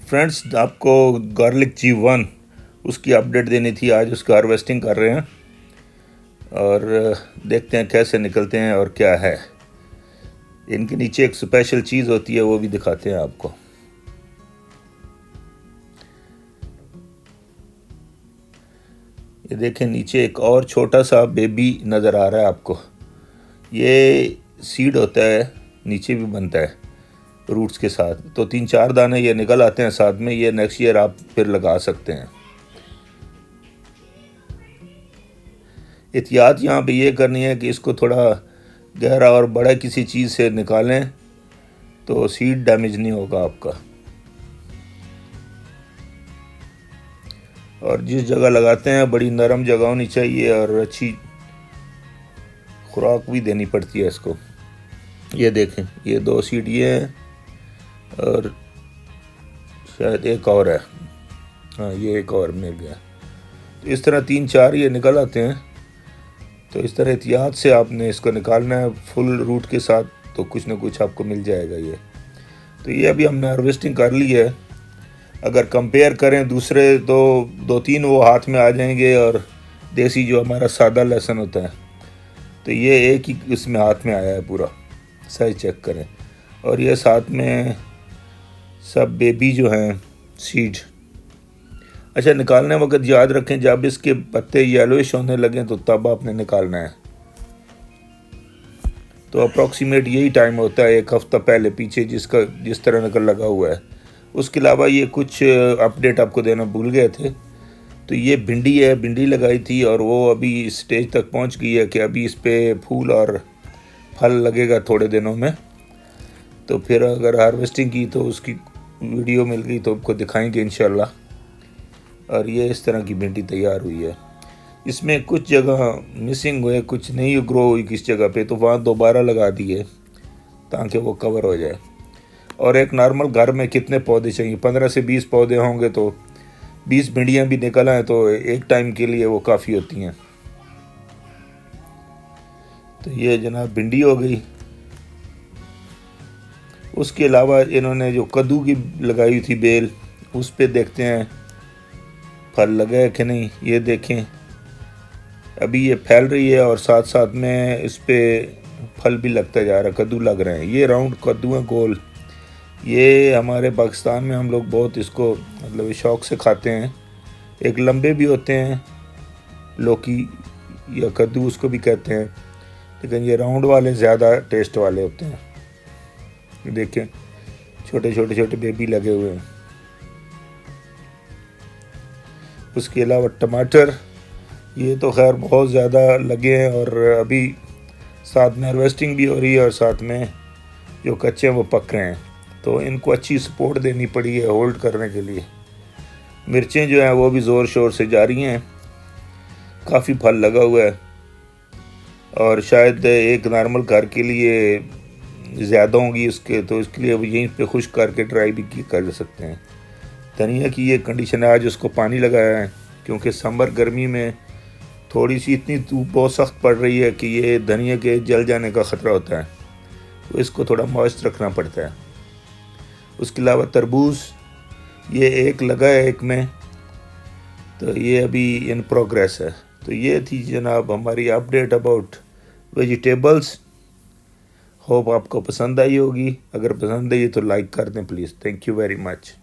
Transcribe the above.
Friends, आपको garlic G1 उसकी update देनी थी। आज उसका हार्वेस्टिंग कर रहे हैं और देखते हैं कैसे निकलते हैं और क्या है। इनके नीचे एक स्पेशल चीज़ होती है, वो भी दिखाते हैं आपको। ये देखें, नीचे एक और छोटा सा बेबी नज़र आ रहा है आपको। ये सीड होता है, नीचे भी बनता है रूट्स के साथ। तो 3-4 दाने ये निकल आते हैं साथ में। ये नेक्स्ट ईयर आप फिर लगा सकते हैं। एहतियात यहाँ पे ये करनी है कि इसको थोड़ा गहरा और बड़ा किसी चीज़ से निकालें तो सीड डैमेज नहीं होगा आपका। और जिस जगह लगाते हैं बड़ी नरम जगह होनी चाहिए और अच्छी खुराक भी देनी पड़ती है इसको। ये देखें, ये 2 सीड ये हैं और शायद एक और है। हाँ, ये एक और मिल गया। तो इस तरह 3-4 ये निकल आते हैं। तो इस तरह एहतियात से आपने इसको निकालना है फुल रूट के साथ, तो कुछ ना कुछ आपको मिल जाएगा ये। तो ये अभी हमने हार्वेस्टिंग कर ली है। अगर कंपेयर करें दूसरे तो 2-3 वो हाथ में आ जाएंगे, और देसी जो हमारा सादा लहसुन होता है तो ये एक ही इसमें हाथ में आया है पूरा। साइज चेक करें। और ये साथ में सब बेबी जो हैं सीड। अच्छा, निकालने वक्त याद रखें जब इसके पत्ते येलोइश होने लगें तो तब आपने निकालना है। तो अप्रॉक्सीमेट यही टाइम होता है, 1 हफ्ता पहले पीछे जिसका जिस तरह नकल लगा हुआ है। उसके अलावा ये कुछ अपडेट आपको देना भूल गए थे। तो ये भिंडी है, भिंडी लगाई थी और वो अभी इस स्टेज तक पहुंच गई है कि अभी इस पर फूल और फल लगेगा थोड़े दिनों में। तो फिर अगर हार्वेस्टिंग की तो उसकी वीडियो मिल गई तो आपको दिखाएंगे इंशाल्लाह। और ये इस तरह की भिंडी तैयार हुई है। इसमें कुछ जगह मिसिंग हुए, कुछ नहीं ग्रो हुई किस जगह पे, तो वहाँ दोबारा लगा दिए ताकि वो कवर हो जाए। और एक नॉर्मल घर में कितने पौधे चाहिए? 15 से 20 पौधे होंगे तो 20 भिंडियाँ भी निकल आए तो एक टाइम के लिए वो काफ़ी होती हैं। तो ये जनाब भिंडी हो गई। उसके अलावा इन्होंने जो कद्दू की लगाई हुई थी बेल, उस पे देखते हैं फल लगा है कि नहीं। ये देखें, अभी ये फैल रही है और साथ साथ में इस पे फल भी लगता जा रहा है, कद्दू लग रहे हैं। ये राउंड कद्दू हैं, गोल। ये हमारे पाकिस्तान में हम लोग बहुत इसको मतलब शौक़ से खाते हैं। एक लंबे भी होते हैं, लौकी या कद्दू उसको भी कहते हैं, लेकिन ये राउंड वाले ज़्यादा टेस्ट वाले होते हैं। ये देखें, छोटे छोटे छोटे बेबी लगे हुए हैं। उसके अलावा टमाटर, ये तो खैर बहुत ज़्यादा लगे हैं और अभी साथ में हार्वेस्टिंग भी हो रही है और साथ में जो कच्चे हैं वो पक रहे हैं। तो इनको अच्छी सपोर्ट देनी पड़ी है होल्ड करने के लिए। मिर्चें जो हैं वो भी ज़ोर शोर से जा रही हैं, काफ़ी फल लगा हुआ है और शायद एक नॉर्मल घर के लिए ज़्यादा होंगी इसके, तो इसके लिए यहीं पे खुश्क करके ड्राई भी कर सकते हैं। धनिया की ये कंडीशन है, आज उसको पानी लगाया है क्योंकि समर गर्मी में थोड़ी सी इतनी धूप बहुत सख्त पड़ रही है कि ये धनिया के जल जाने का ख़तरा होता है, तो इसको थोड़ा मॉइस्ट रखना पड़ता है। उसके अलावा तरबूज, ये एक लगा है एक में, तो ये अभी इन प्रोग्रेस है। तो ये थी जनाब हमारी अपडेट अबाउट वेजिटेबल्स। होप आपको पसंद आई होगी। अगर पसंद आई तो लाइक कर दें please. Thank you very much.